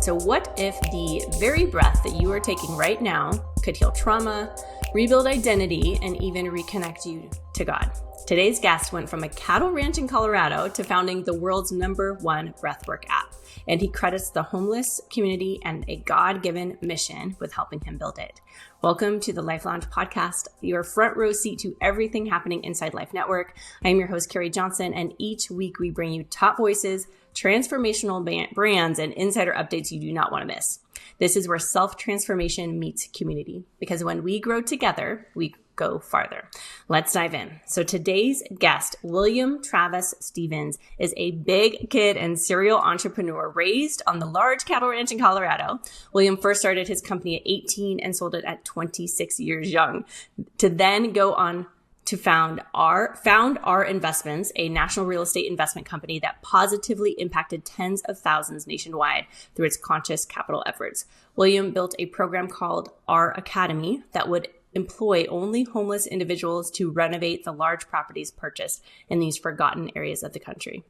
So what if the very breath that you are taking right now could heal trauma, rebuild identity, and even reconnect you to God? Today's guest went from a cattle ranch in Colorado to founding the world's #1 breathwork app. And he credits the homeless community and a God-given mission with helping him build it. Welcome to the Life Lounge podcast, your front row seat to everything happening inside Life Network. I am your host, Karie Johnson, and each week we bring you top voices, transformational brands, and insider updates you do not want to miss. This is where self-transformation meets community, because when we grow together, we go farther. Let's dive in. So today's guest, William Travis Stevens, is a big kid and serial entrepreneur raised on the large cattle ranch in Colorado. William first started his company at 18 and sold it at 26 years young, to then go on to found our Investments, a national real estate investment company that positively impacted tens of thousands nationwide through its conscious capital efforts. William built a program called Our Academy that would employ only homeless individuals to renovate the large properties purchased in these forgotten areas of the country.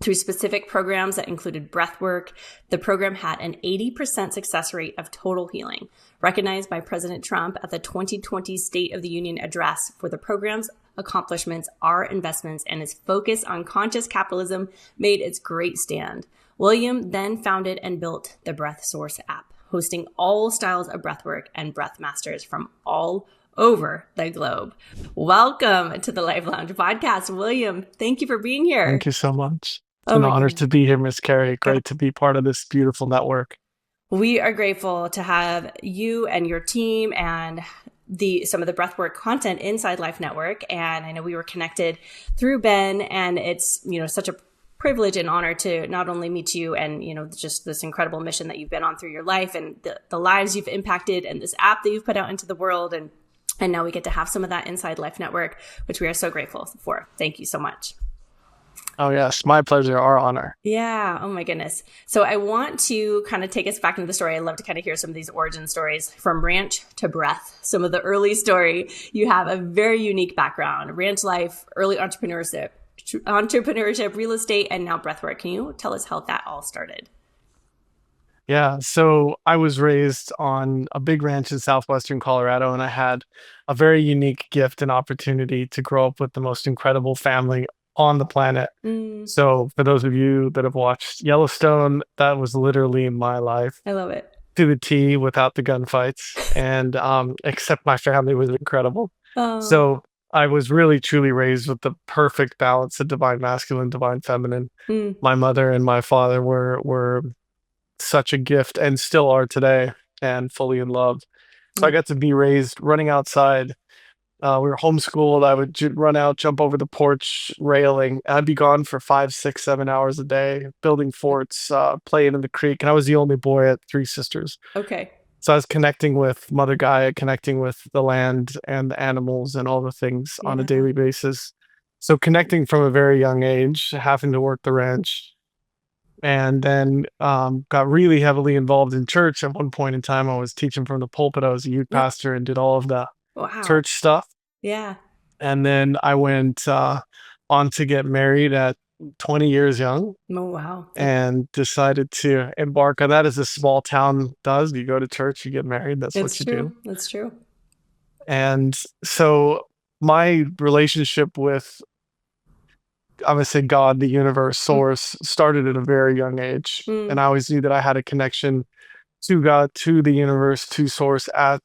Through specific programs that included breathwork, the program had an 80% success rate of total healing, recognized by President Trump at the 2020 State of the Union address for the program's accomplishments. Our Investments and its focus on conscious capitalism made its great stand. William then founded and built the Breath Source app, hosting all styles of breathwork and breath masters from all over the globe. Welcome to the Life Lounge podcast, William. Thank you for being here. Thank you so much. It's an honor to be here, Miss Karie. Great to be part of this beautiful network. We are grateful to have you and your team and some of the breathwork content inside Life Network. And I know we were connected through Ben, and it's, such a privilege and honor to not only meet you and, just this incredible mission that you've been on through your life and the lives you've impacted and this app that you've put out into the world. And now we get to have some of that inside Life Network, which we are so grateful for. Thank you so much. Oh, yes. My pleasure. Our honor. Yeah. Oh, my goodness. So I want to kind of take us back into the story. I love to kind of hear some of these origin stories from ranch to breath, some of the early story. You have a very unique background, ranch life, early entrepreneurship, real estate, and now breathwork. Can you tell us how that all started? Yeah. So I was raised on a big ranch in southwestern Colorado, and I had a very unique gift and opportunity to grow up with the most incredible family on the planet. So for those of you that have watched Yellowstone, that was literally my life. I love it. To the T, without the gunfights. And except my family was incredible. Oh. So I was really truly raised with the perfect balance of divine masculine, divine feminine. My mother and my father were such a gift and still are today, and fully in love. So I got to be raised running outside. We were homeschooled. I would run out, jump over the porch railing. I'd be gone for 5, 6, 7 hours a day, building forts, playing in the creek. And I was the only boy at 3 sisters. Okay. So I was connecting with Mother Gaia, connecting with the land and the animals and all the things on a daily basis. So connecting from a very young age, having to work the ranch. And then got really heavily involved in church. At one point in time, I was teaching from the pulpit. I was a youth pastor and did all of the church stuff. Yeah. And then I went on to get married at 20 years young. Oh, wow. And decided to embark on that, as a small town does. You go to church, you get married. That's what you do. That's true. And so my relationship with, I'm going to say God, the universe, source, started at a very young age. And I always knew that I had a connection to God, to the universe, to source at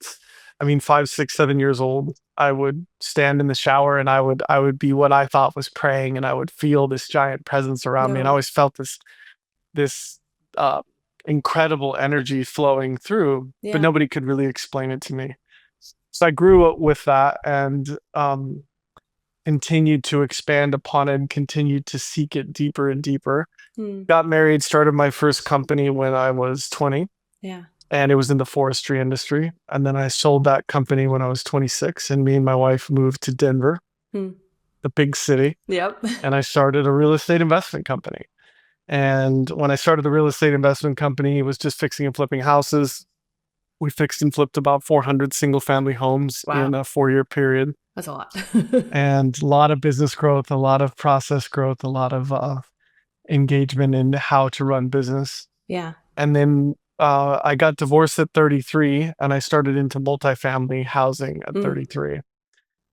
5, 6, 7 years old. I would stand in the shower and I would be what I thought was praying, and I would feel this giant presence around me. And I always felt this incredible energy flowing through, but nobody could really explain it to me. So I grew up with that and continued to expand upon it and continued to seek it deeper and deeper. Got married, started my first company when I was 20. Yeah. And it was in the forestry industry. And then I sold that company when I was 26, and me and my wife moved to Denver, the big city. Yep. And I started a real estate investment company. And when I started the real estate investment company, it was just fixing and flipping houses. We fixed and flipped about 400 single family homes in a 4-year period. That's a lot. And a lot of business growth, a lot of process growth, a lot of engagement in how to run business. Yeah. And then I got divorced at 33 and I started into multifamily housing at Mm. 33.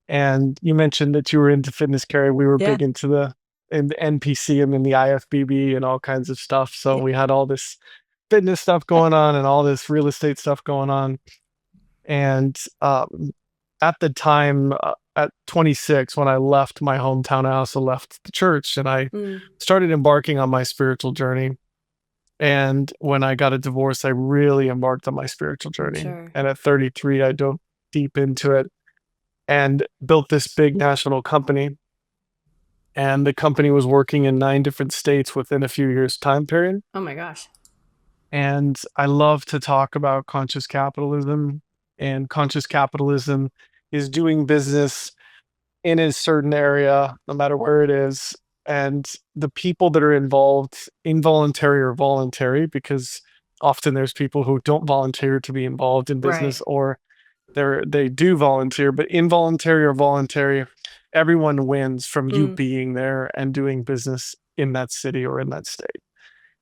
And you mentioned that you were into fitness, Karie. We were Yeah. big into the NPC and then the IFBB and all kinds of stuff. So Yeah. we had all this fitness stuff going on and all this real estate stuff going on. And at the time, at 26, when I left my hometown, I also left the church and I Mm. started embarking on my spiritual journey. And when I got a divorce, I really embarked on my spiritual I'm journey. sure. And at 33, I dove deep into it and built this big national company. And the company was working in 9 different states within a few years' time period. Oh my gosh. And I love to talk about conscious capitalism. And conscious capitalism is doing business in a certain area, no matter where it is. And the people that are involved, involuntary or voluntary, because often there's people who don't volunteer to be involved in Right. business, or they do volunteer, but involuntary or voluntary, everyone wins from you Mm. being there and doing business in that city or in that state.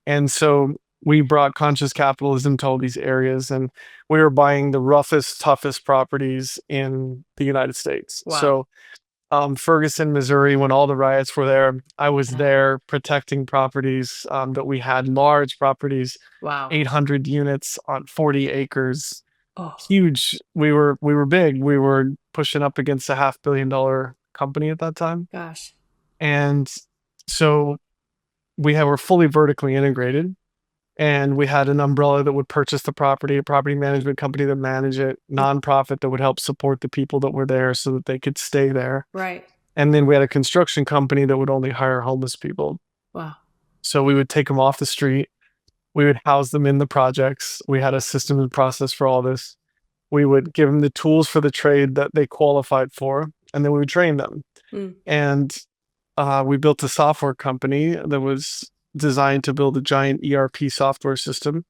And so we brought conscious capitalism to all these areas, and we were buying the roughest, toughest properties in the United States. Wow. So Ferguson, Missouri, when all the riots were there, I was Yeah. there protecting properties that we had, large properties, Wow. 800 units on 40 acres, Oh huge. We were big. We were pushing up against a $500 million company at that time, gosh. and so were fully vertically integrated. And we had an umbrella that would purchase the property, a property management company that managed it, nonprofit that would help support the people that were there so that they could stay there. Right. And then we had a construction company that would only hire homeless people. Wow. So we would take them off the street. We would house them in the projects. We had a system and process for all this. We would give them the tools for the trade that they qualified for, and then we would train them. Mm. And we built a software company that was designed to build a giant ERP software system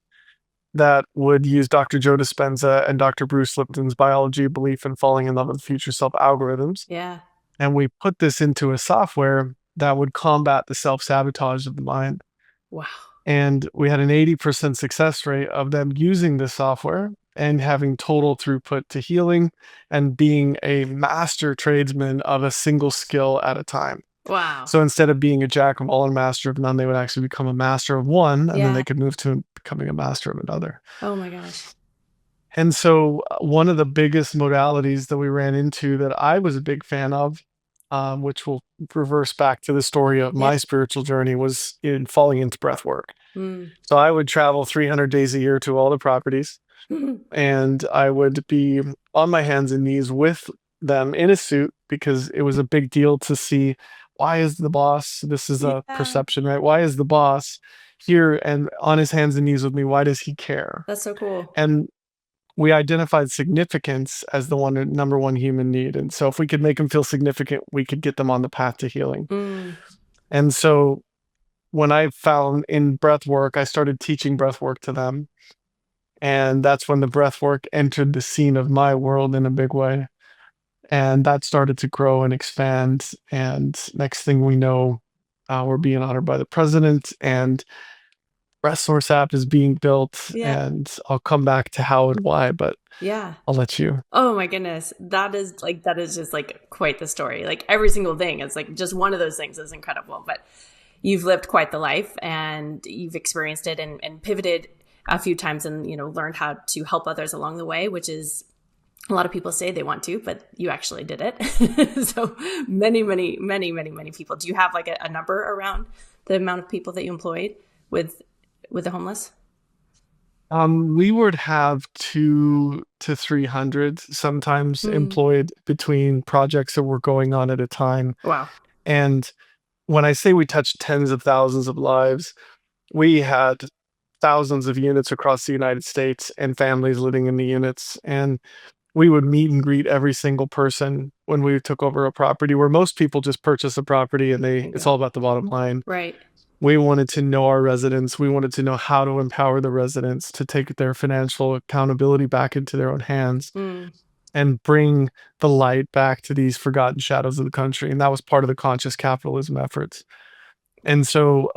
that would use Dr. Joe Dispenza and Dr. Bruce Lipton's biology, belief, and falling in love with future self algorithms. Yeah. And we put this into a software that would combat the self-sabotage of the mind. Wow. And we had an 80% success rate of them using this software and having total throughput to healing and being a master tradesman of a single skill at a time. Wow. So instead of being a jack of all and master of none, they would actually become a master of one, and then they could move to becoming a master of another. Oh my gosh. And so one of the biggest modalities that we ran into that I was a big fan of, which will reverse back to the story of my spiritual journey, was in falling into breath work. Mm. So I would travel 300 days a year to all the properties, and I would be on my hands and knees with them in a suit because it was a big deal to see, why is the boss, this is a perception, right? Why is the boss here and on his hands and knees with me? Why does he care? That's so cool. And we identified significance as the number one human need. And so if we could make them feel significant, we could get them on the path to healing. Mm. And so when I found in breath work, I started teaching breath work to them. And that's when the breath work entered the scene of my world in a big way. And that started to grow and expand. And next thing we know, we're being honored by the president, and Breath Source app is being built. And I'll come back to how and why, but I'll let you. Oh my goodness. That is just like quite the story. Like every single thing is like just one of those things is incredible, but you've lived quite the life and you've experienced it and pivoted a few times and, learned how to help others along the way, which is a lot of people say they want to, but you actually did it. So many people. Do you have like a number around the amount of people that you employed with the homeless? We would have 200 to 300 sometimes employed between projects that were going on at a time. Wow. And when I say we touched tens of thousands of lives, we had thousands of units across the United States and families living in the units. And we would meet and greet every single person when we took over a property, where most people just purchase a property and it's all about the bottom line. Right. We wanted to know our residents. We wanted to know how to empower the residents to take their financial accountability back into their own hands and bring the light back to these forgotten shadows of the country. And that was part of the conscious capitalism efforts. And so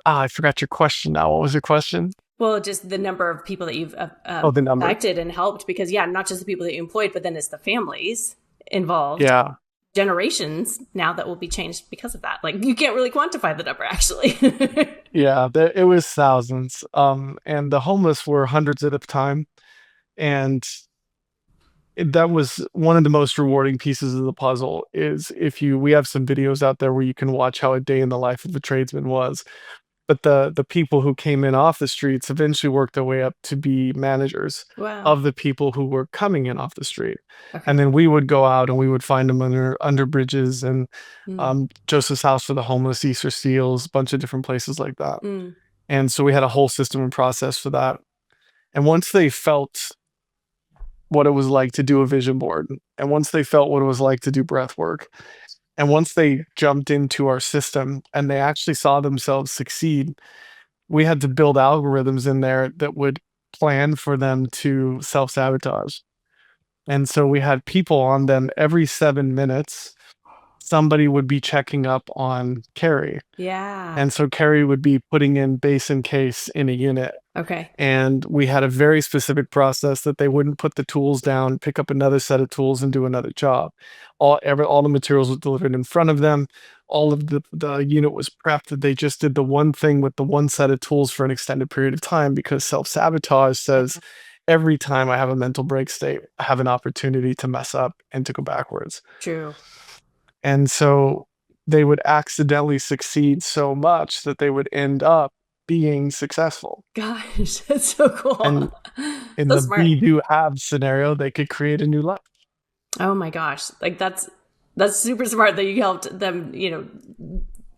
I forgot your question now. What was your question? Well, just the number of people that you've Oh, the number. affected and helped, because not just the people that you employed, but then it's the families involved, Yeah. generations now that will be changed because of that. Like, you can't really quantify the number, actually. Yeah, it was thousands. And the homeless were hundreds at a time. And that was one of the most rewarding pieces of the puzzle is we have some videos out there where you can watch how a day in the life of a tradesman was. But the people who came in off the streets eventually worked their way up to be managers Wow. of the people who were coming in off the street. Okay. And then we would go out and we would find them under bridges and Mm. Joseph's House for the Homeless, Easter Seals, a bunch of different places like that. Mm. And so we had a whole system and process for that. And once they felt what it was like to do a vision board, and once they felt what it was like to do breath work, and once they jumped into our system and they actually saw themselves succeed, we had to build algorithms in there that would plan for them to self-sabotage. And so we had people on them every 7 minutes. Somebody would be checking up on Karie. Yeah. And so Karie would be putting in base and case in a unit. Okay. And we had a very specific process that they wouldn't put the tools down, pick up another set of tools and do another job. All the materials were delivered in front of them. All of the unit was prepped. They just did the one thing with the one set of tools for an extended period of time, because self-sabotage says every time I have a mental break state, I have an opportunity to mess up and to go backwards. True. And so they would accidentally succeed so much that they would end up being successful. Gosh, that's so cool. And in So the smart. be do have scenario, they could create a new life. Oh my gosh. Like, that's super smart that you helped them,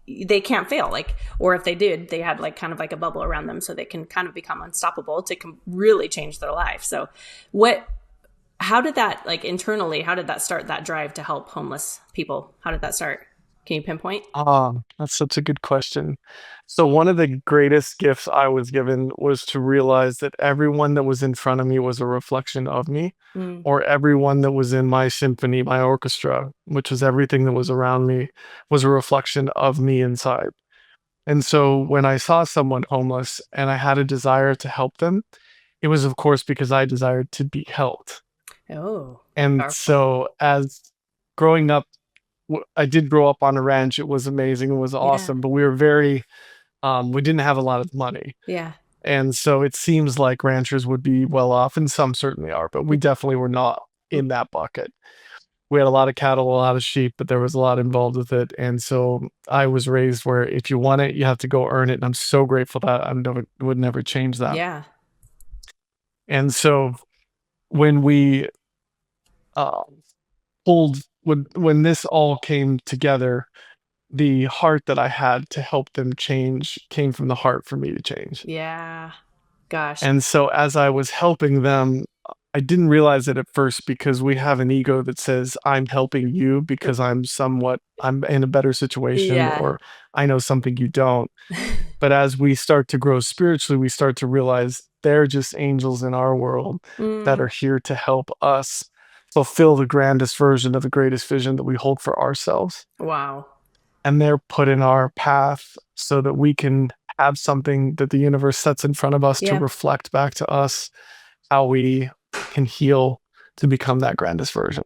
they can't fail. Like, or if they did, they had like kind of like a bubble around them so they can kind of become unstoppable to really change their life. So how did that, like, internally, how did that start, that drive to help homeless people? How did that start? Can you pinpoint? That's such a good question. So one of the greatest gifts I was given was to realize that everyone that was in front of me was a reflection of me, or everyone that was in my symphony, my orchestra, which was everything that was around me, was a reflection of me inside. And so when I saw someone homeless and I had a desire to help them, it was, of course, because I desired to be helped. Oh, And powerful. so as growing up, I did grow up on a ranch. It was amazing. It was awesome, but we were we didn't have a lot of money. Yeah. And so it seems like ranchers would be well off, and some certainly are, but we definitely were not in that bucket. We had a lot of cattle, a lot of sheep, but there was a lot involved with it. And so I was raised where if you want it, you have to go earn it. And I'm so grateful that I would never change that. Yeah. And so when we when this all came together, the heart that I had to help them change came from the heart for me to change. Yeah. Gosh. And so as I was helping them, I didn't realize it at first, because we have an ego that says I'm helping you because I'm in a better situation, Yeah. or I know something you don't. But as we start to grow spiritually, we start to realize they're just angels in our world that are here to help us fulfill the grandest version of the greatest vision that we hold for ourselves. Wow. And they're put in our path so that we can have something that the universe sets in front of us to reflect back to us how we can heal to become that grandest version.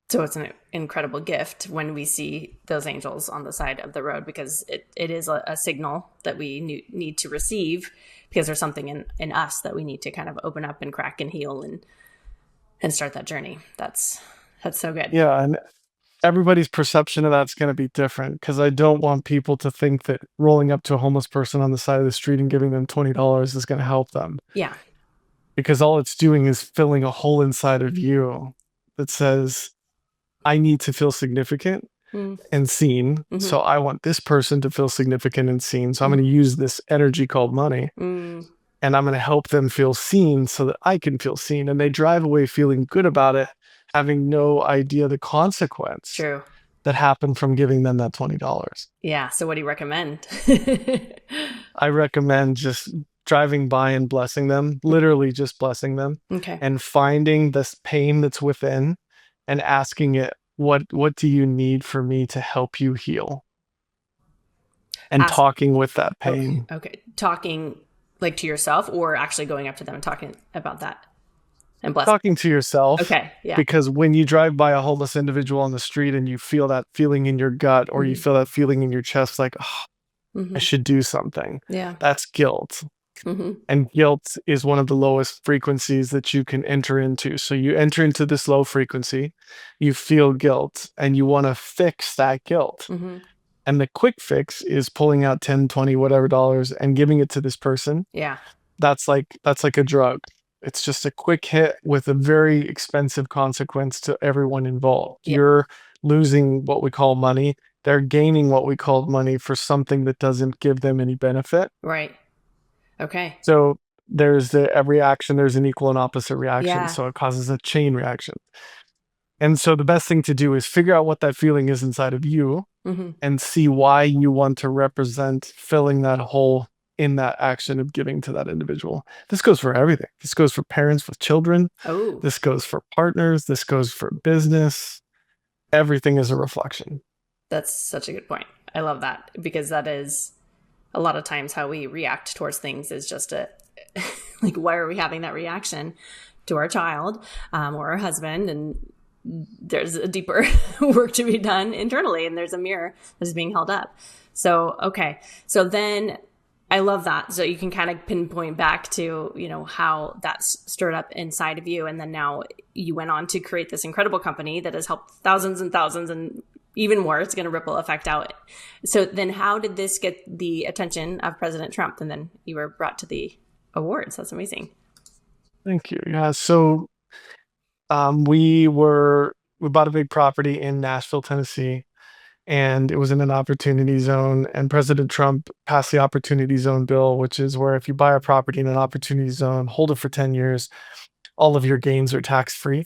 So it's an incredible gift when we see those angels on the side of the road, because it is a signal that we need to receive, because there's something in us that we need to kind of open up and crack and heal and start that journey. That's so good. Yeah. And everybody's perception of that's going to be different, because I don't want people to think that rolling up to a homeless person on the side of the street and giving them $20 is going to help them. Yeah. Because all it's doing is filling a hole inside of you that says, I need to feel significant and seen. So I want this person to feel significant and seen. So I'm going to use this energy called money, and I'm going to help them feel seen so that I can feel seen. And they drive away feeling good about it, having no idea the consequence that happened from giving them that $20. Yeah. So what do you recommend? I recommend just driving by and blessing them, literally just blessing them, and finding this pain that's within and asking it, what do you need for me to help you heal? and talking with that pain. Okay. Talking like to yourself or actually going up to them and talking about that and blessing. Talking to yourself. Okay. Yeah. Because when you drive by a homeless individual on the street and you feel that feeling in your gut or you feel that feeling in your chest, like, oh, I should do something. Yeah. That's guilt. And guilt is one of the lowest frequencies that you can enter into. So you enter into this low frequency, you feel guilt, and you want to fix that guilt. And the quick fix is pulling out 10, 20, whatever dollars and giving it to this person. Yeah. That's like a drug. It's just a quick hit with a very expensive consequence to everyone involved. Yeah. You're losing what we call money. They're gaining what we call money for something that doesn't give them any benefit. Right. Okay. So there's every action, there's an equal and opposite reaction. Yeah. So it causes a chain reaction. And so the best thing to do is figure out what that feeling is inside of you and see why you want to represent filling that hole in that action of giving to that individual. This goes for everything. This goes for parents with children. Oh. This goes for partners. This goes for business. Everything is a reflection. That's such a good point. I love that because that is a lot of times how we react towards things is just like, why are we having that reaction to our child or our husband? And there's a deeper work to be done internally, and there's a mirror that is being held up. So, okay. So then I love that. So you can kind of pinpoint back to, how that's stirred up inside of you. And then now you went on to create this incredible company that has helped thousands and thousands and even more. It's going to ripple effect out. So then how did this get the attention of President Trump? And then you were brought to the awards. That's amazing. Thank you. Yeah. So we bought a big property in Nashville, Tennessee, and it was in an opportunity zone. And President Trump passed the opportunity zone bill, which is where if you buy a property in an opportunity zone, hold it for 10 years, all of your gains are tax-free.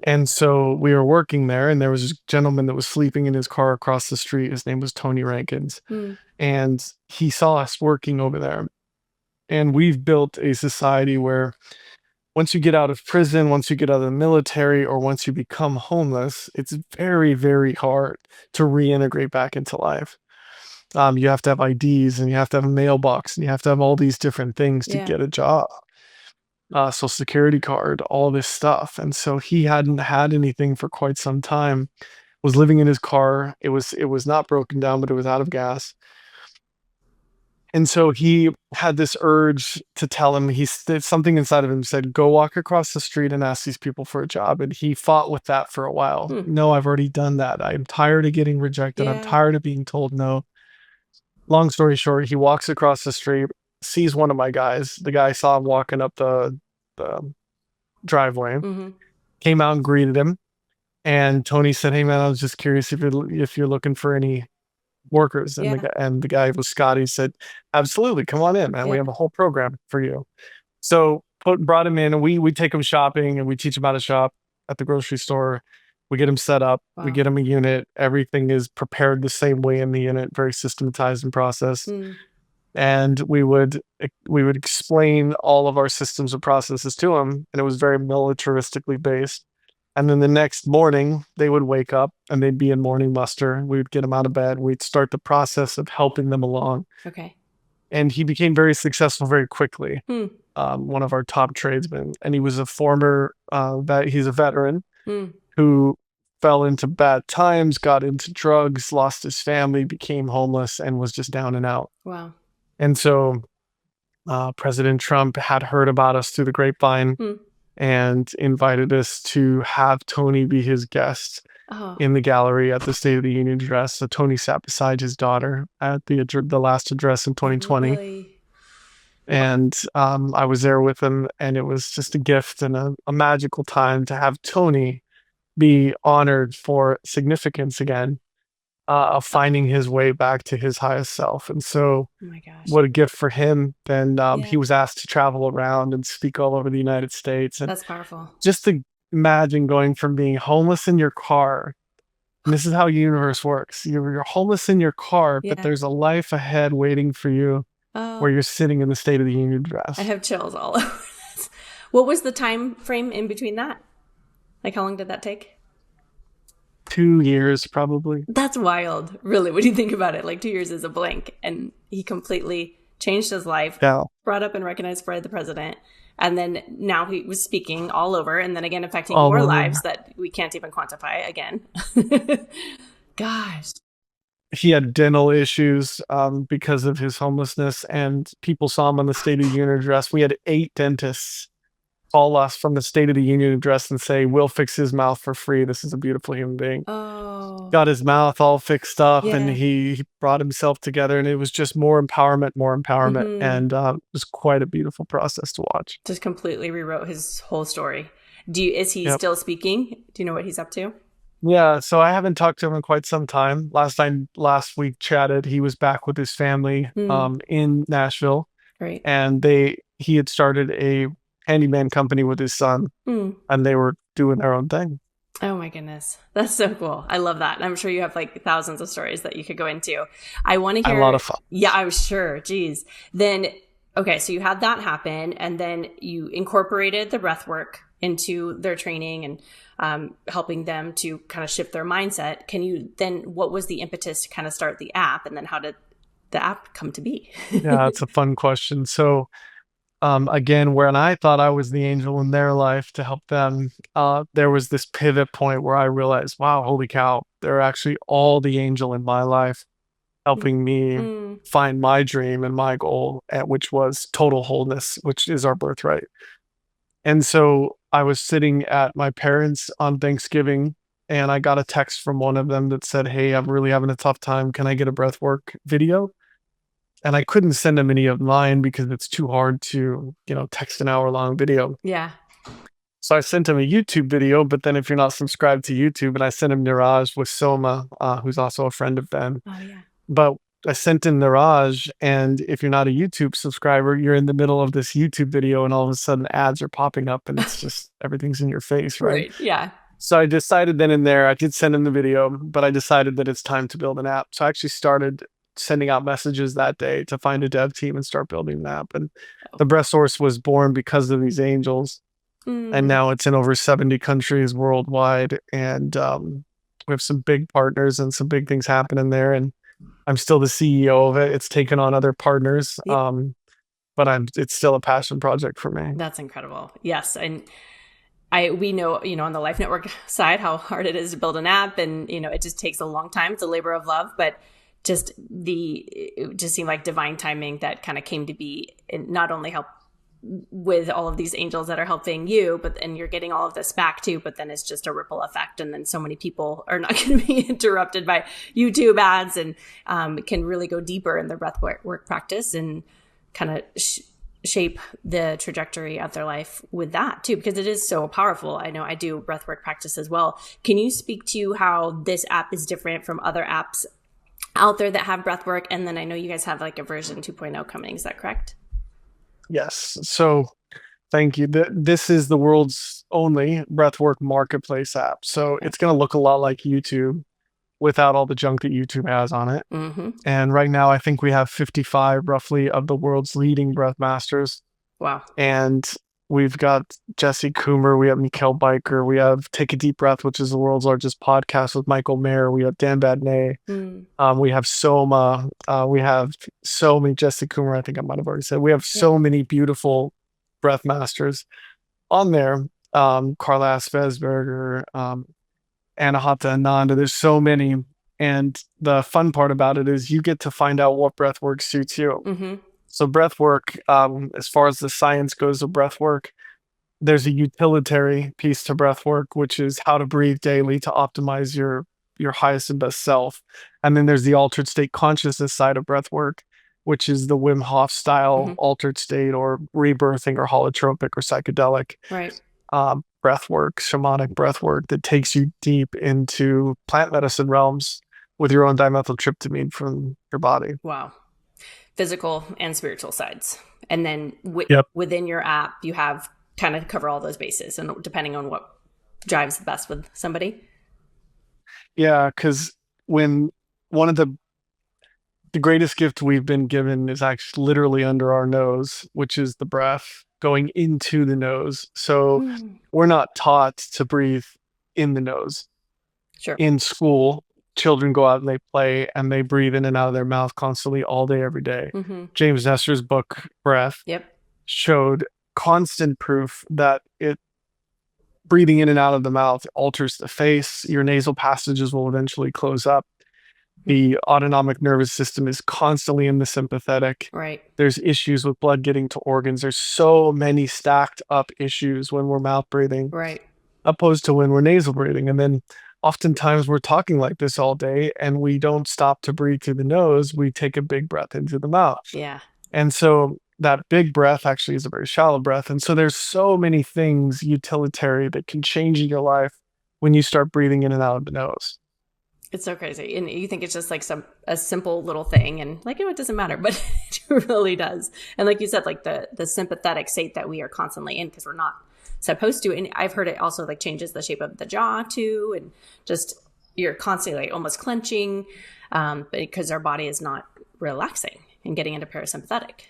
And so we were working there, and there was this gentleman that was sleeping in his car across the street. His name was Tony Rankins. And he saw us working over there. And we've built a society where once you get out of prison, once you get out of the military, or once you become homeless, it's very, very hard to reintegrate back into life. You have to have IDs, and you have to have a mailbox, and you have to have all these different things to get a job. Social security card, all this stuff. And so he hadn't had anything for quite some time, was living in his car. It was not broken down, but it was out of gas. And so he had this urge to tell him, something inside of him said, go walk across the street and ask these people for a job. And he fought with that for a while. No, I've already done that. I'm tired of getting rejected. I'm tired of being told no. Long story short, he walks across the street, sees one of my guys. The guy saw him walking up the driveway, came out and greeted him. And Tony said, hey man, I was just curious if you're looking for any workers. And the guy was Scotty, said, absolutely, come on in, man. We have a whole program for you. So brought him in, and we take him shopping, and we teach him how to shop at the grocery store. We get him set up. We get him a unit. Everything is prepared the same way in the unit, very systematized and processed. And we would explain all of our systems and processes to him, and it was very militaristically based. And then the next morning, they would wake up and they'd be in morning muster. We would get them out of bed. We'd start the process of helping them along. Okay. And he became very successful very quickly. One of our top tradesmen. And he was a former, he's a veteran who fell into bad times, got into drugs, lost his family, became homeless, and was just down and out. Wow. And so President Trump had heard about us through the grapevine and invited us to have Tony be his guest in the gallery at the State of the Union address. So Tony sat beside his daughter at the last address in 2020. Really? And I was there with him, and it was just a gift and a magical time to have Tony be honored for significance again, of finding his way back to his highest self. And so oh my gosh, what a gift for him. Then he was asked to travel around and speak all over the United States. And that's powerful. just to imagine going from being homeless in your car, and this is how the universe works. You're homeless in your car, but there's a life ahead waiting for you where you're sitting in the State of the Union address. I have chills all over this. What was the time frame in between that? Like, how long did that take? 2 years probably. That's wild, really, when you think about it. Like 2 years is a blink, and he completely changed his life, Yeah. brought up and recognized by the president, and then now he was speaking all over, and then again affecting All more over. lives that we can't even quantify again. Gosh. He had dental issues because of his homelessness, and people saw him on the State of the Union address. We had 8 dentists call us from the State of the Union address and say, we'll fix his mouth for free. This is a beautiful human being. Oh. Got his mouth all fixed up, and Yeah. he brought himself together, and it was just more empowerment. Mhm. And it was quite a beautiful process to watch. Just completely rewrote his whole story. Is he Yep. still speaking? Do you know what he's up to? Yeah, so I haven't talked to him in quite some time. Last week chatted, he was back with his family in Nashville, Right. and he had started a handyman company with his son, and they were doing their own thing. Oh my goodness. That's so cool. I love that. I'm sure you have like thousands of stories that you could go into. I want to hear A lot of fun. Yeah, I'm sure. Geez. Then okay, so you had that happen, and then you incorporated the breath work into their training and helping them to kind of shift their mindset. What was the impetus to kind of start the app, and then how did the app come to be? Yeah, it's a fun question. So again, when I thought I was the angel in their life to help them, there was this pivot point where I realized, wow, holy cow, they're actually all the angel in my life, helping me find my dream and my goal, which was total wholeness, which is our birthright. And so I was sitting at my parents on Thanksgiving, and I got a text from one of them that said, hey, I'm really having a tough time. Can I get a breathwork video? And I couldn't send them any of mine because it's too hard to, text an hour-long video. Yeah. So I sent him a YouTube video, but then if you're not subscribed to YouTube, and I sent him Niraj with Soma, who's also a friend of Ben. Oh yeah. But I sent in Niraj, and if you're not a YouTube subscriber, you're in the middle of this YouTube video, and all of a sudden ads are popping up, and it's just everything's in your face, right? Yeah. So I decided then and there, I did send him the video, but I decided that it's time to build an app. So I actually started sending out messages that day to find a dev team and start building an app. And the Breath Source was born because of these angels. And now it's in over 70 countries worldwide. And we have some big partners and some big things happening there. And I'm still the CEO of it. It's taken on other partners. But it's still a passion project for me. That's incredible. Yes. And we know, on the Life Network side, how hard it is to build an app, and, it just takes a long time. It's a labor of love, but it just seemed like divine timing that kind of came to be, and not only help with all of these angels that are helping you, and you're getting all of this back too, but then it's just a ripple effect. And then so many people are not going to be interrupted by YouTube ads, and can really go deeper in their breath work practice and kind of shape the trajectory of their life with that too, because it is so powerful. I know I do breathwork practice as well. Can you speak to how this app is different from other apps out there that have breathwork? And then I know you guys have like a version 2.0 coming. Is that correct? Yes. So thank you. This is the world's only breathwork marketplace app. So it's going to look a lot like YouTube without all the junk that YouTube has on it. And right now, I think we have 55 roughly of the world's leading breath masters. Wow. And we've got Jesse Coomer, we have Mikhail Biker, we have Take a Deep Breath, which is the world's largest podcast with Michael Mayer, we have Dan Badney, we have Soma, we have so many, Jesse Coomer, I think I might have already said, we have so many beautiful breath masters on there. Carla Svesberger, Anahata Ananda, there's so many. And the fun part about it is you get to find out what breathwork suits you. So breathwork, as far as the science goes of breathwork, there's a utilitarian piece to breathwork, which is how to breathe daily to optimize your highest and best self. And then there's the altered state consciousness side of breathwork, which is the Wim Hof style altered state, or rebirthing, or holotropic, or psychedelic. Right. Breathwork, shamanic breathwork that takes you deep into plant medicine realms with your own dimethyltryptamine from your body. Wow. Physical and spiritual sides. And then within your app, you have kind of cover all those bases, and depending on what drives the best with somebody. Yeah, because when one of the greatest gift we've been given is actually literally under our nose, which is the breath going into the nose. So we're not taught to breathe in the nose. Sure. In school, children go out and they play and they breathe in and out of their mouth constantly all day, every day. Mm-hmm. James Nestor's book, Breath, Yep. showed constant proof that breathing in and out of the mouth alters the face. Your nasal passages will eventually close up. The autonomic nervous system is constantly in the sympathetic. Right. There's issues with blood getting to organs. There's so many stacked up issues when we're mouth breathing, Right. opposed to when we're nasal breathing. And then oftentimes we're talking like this all day and we don't stop to breathe through the nose. We take a big breath into the mouth. Yeah. And so that big breath actually is a very shallow breath. And so there's so many things utilitarian that can change in your life when you start breathing in and out of the nose. It's so crazy. And you think it's just like a simple little thing and like, it doesn't matter, but it really does. And like you said, like the sympathetic state that we are constantly in because we're not supposed to. And I've heard it also like changes the shape of the jaw too. And just you're constantly like almost clenching because our body is not relaxing and getting into parasympathetic.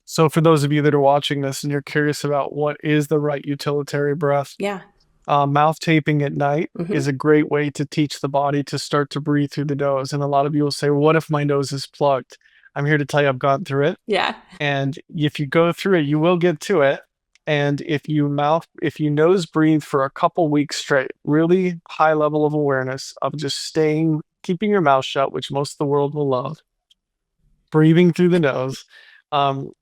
So for those of you that are watching this and you're curious about what is the right utilitarian breath, yeah. Mouth taping at night Mm-hmm. is a great way to teach the body to start to breathe through the nose. And a lot of you will say, well, what if my nose is plugged? I'm here to tell you I've gone through it. Yeah. And if you go through it, you will get to it. And if you nose breathe for a couple weeks straight, really high level of awareness of just keeping your mouth shut, which most of the world will love, breathing through the nose,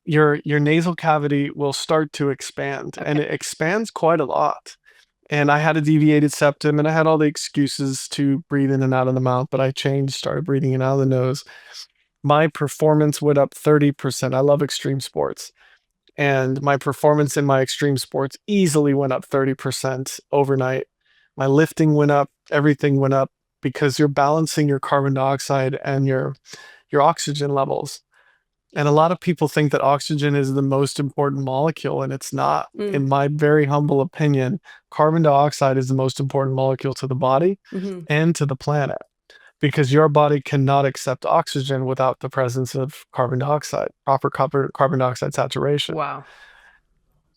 your nasal cavity will start to expand. Okay. And it expands quite a lot. And I had a deviated septum and I had all the excuses to breathe in and out of the mouth, but I started breathing in and out of the nose. My performance went up 30%. I love extreme sports. And my performance in my extreme sports easily went up 30% overnight. My lifting went up, everything went up because you're balancing your carbon dioxide and your oxygen levels. And a lot of people think that oxygen is the most important molecule, and it's not. In my very humble opinion, carbon dioxide is the most important molecule to the body and to the planet, because your body cannot accept oxygen without the presence of carbon dioxide, proper carbon dioxide saturation. Wow.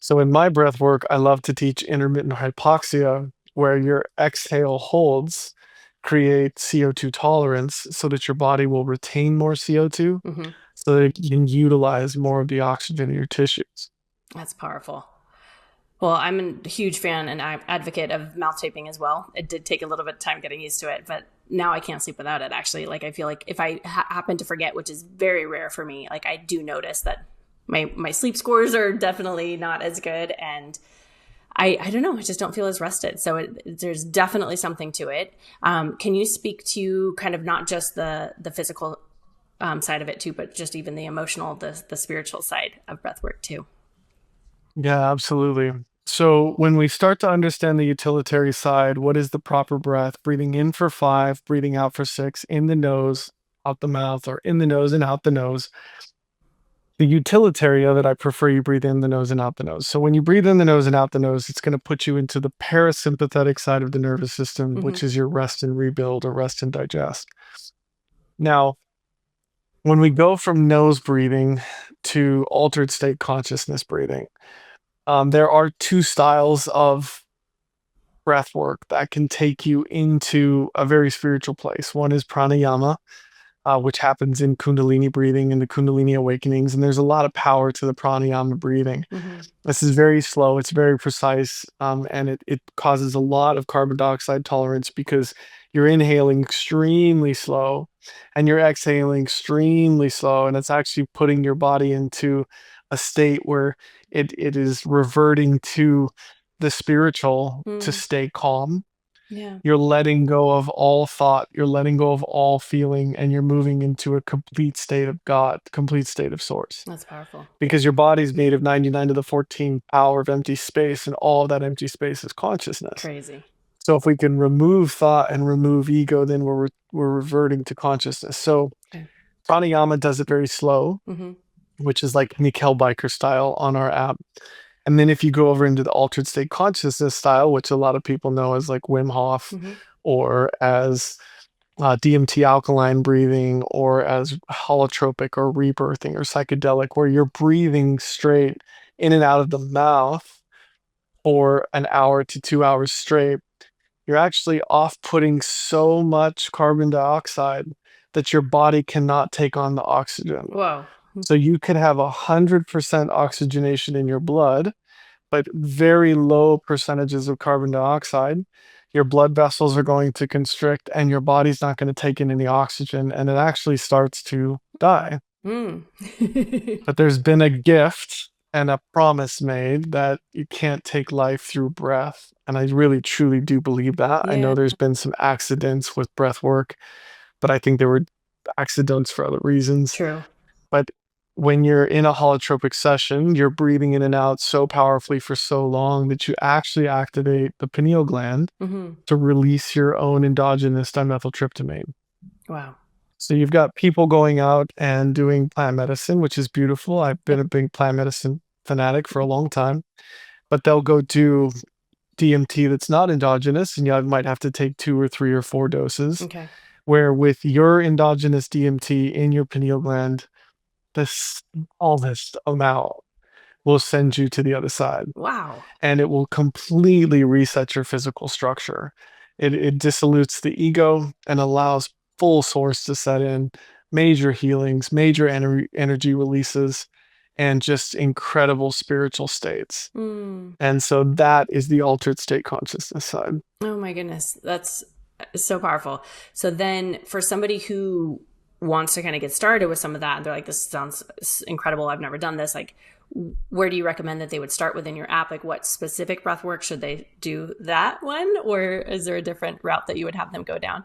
So in my breath work, I love to teach intermittent hypoxia, where your exhale holds create CO2 tolerance so that your body will retain more CO2 so that it can utilize more of the oxygen in your tissues. That's powerful. Well, I'm a huge fan and advocate of mouth taping as well. It did take a little bit of time getting used to it, but now I can't sleep without it, actually. Like, I feel like if I happen to forget, which is very rare for me, like I do notice that my sleep scores are definitely not as good. And I don't know, I just don't feel as rested. So there's definitely something to it. Can you speak to kind of not just the physical side of it too, but just even the emotional, the spiritual side of breathwork too? Yeah, absolutely. So when we start to understand the utilitarian side, what is the proper breath? Breathing in for 5, breathing out for 6, in the nose, out the mouth, or in the nose and out the nose. The utilitarian that I prefer you breathe in the nose and out the nose. So when you breathe in the nose and out the nose, it's going to put you into the parasympathetic side of the nervous system, which is your rest and rebuild or rest and digest. Now, when we go from nose breathing to altered state consciousness breathing, there are 2 styles of breath work that can take you into a very spiritual place. One is pranayama, which happens in Kundalini breathing and the Kundalini awakenings. And there's a lot of power to the pranayama breathing. This is very slow. It's very precise. And it causes a lot of carbon dioxide tolerance because you're inhaling extremely slow and you're exhaling extremely slow. And it's actually putting your body into a state where it is reverting to the spiritual to stay calm. Yeah. You're letting go of all thought, you're letting go of all feeling, and you're moving into a complete state of God, complete state of source. That's powerful. Because your body's made of 99 to the 14 power of empty space, and all of that empty space is consciousness. Crazy. So if we can remove thought and remove ego, then we're reverting to consciousness. So pranayama does it very slow, which is like Mikkel Biker style on our app. And then if you go over into the altered state consciousness style, which a lot of people know as like Wim Hof or as DMT alkaline breathing or as holotropic or rebirthing or psychedelic, where you're breathing straight in and out of the mouth for an hour to 2 hours straight, you're actually off-putting so much carbon dioxide that your body cannot take on the oxygen. Whoa. So you could have 100% oxygenation in your blood, but very low percentages of carbon dioxide. Your blood vessels are going to constrict and your body's not going to take in any oxygen, and it actually starts to die. Mm. But there's been a gift and a promise made that you can't take life through breath. And I really truly do believe that. I Yeah. know there's been some accidents with breath work, but I think there were accidents for other reasons. True. But when you're in a holotropic session, you're breathing in and out so powerfully for so long that you actually activate the pineal gland Mm-hmm. to release your own endogenous dimethyltryptamine. Wow. So you've got people going out and doing plant medicine, which is beautiful. I've been a big plant medicine fanatic for a long time, but they'll go do DMT that's not endogenous, and you might have to take 2 or 3 or 4 doses. Okay. Where with your endogenous DMT in your pineal gland, this smallest amount will send you to the other side, Wow. and it will completely reset your physical structure. It dissolutes the ego and allows full source to set in, major healings, major energy releases, and just incredible spiritual states. Mm. And so that is the altered state consciousness side. Oh my goodness. That's so powerful. So then for somebody who wants to kind of get started with some of that, and they're like, this sounds incredible, I've never done this. Like, where do you recommend that they would start within your app? Like, what specific breath work should they do, that one? Or is there a different route that you would have them go down?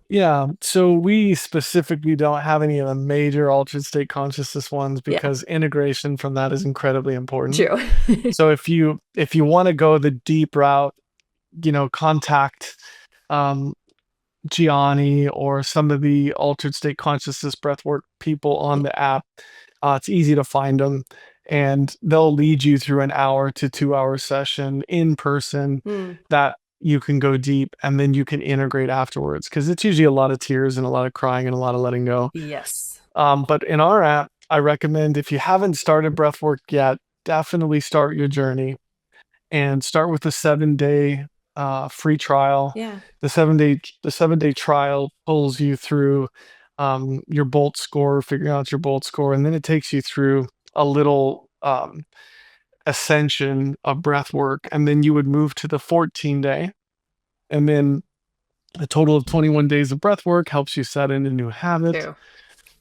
Yeah, so we specifically don't have any of the major altered state consciousness ones because integration from that is incredibly important. True. So if you want to go the deep route, contact Gianni or some of the altered state consciousness breathwork people on the app. It's easy to find them, and they'll lead you through an hour to 2 hour session in person that you can go deep, and then you can integrate afterwards, because it's usually a lot of tears and a lot of crying and a lot of letting go. Yes. But in our app, I recommend, if you haven't started breathwork yet, definitely start your journey and start with the 7-day free trial. Yeah. The 7-day trial pulls you through your bolt score, figuring out your bolt score, and then it takes you through a little ascension of breath work, and then you would move to the 14-day, and then a total of 21 days of breath work helps you set in a new habit. True.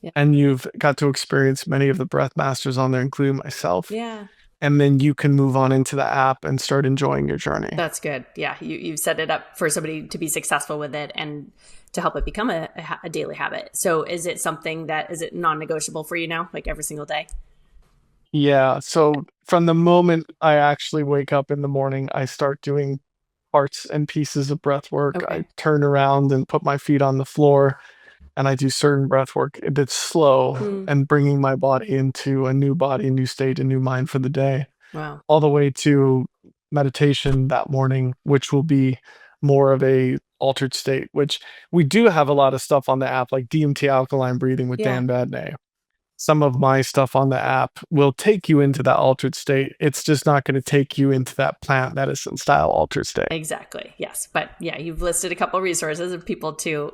Yeah. And you've got to experience many of the breath masters on there, including myself. Yeah. And then you can move on into the app and start enjoying your journey. That's good. Yeah. You've set it up for somebody to be successful with it and to help it become a daily habit. So is it something that, is it non-negotiable for you now, like every single day? Yeah. So from the moment I actually wake up in the morning, I start doing parts and pieces of breath work. Okay. I turn around and put my feet on the floor, and I do certain breath work that's slow and bringing my body into a new body, new state, a new mind for the day. Wow. All the way to meditation that morning, which will be more of a altered state, which we do have a lot of stuff on the app, like DMT alkaline breathing with Dan Badney. Some of my stuff on the app will take you into that altered state. It's just not going to take you into that plant medicine style altered state. Exactly. Yes. But yeah, you've listed a couple of resources of people to,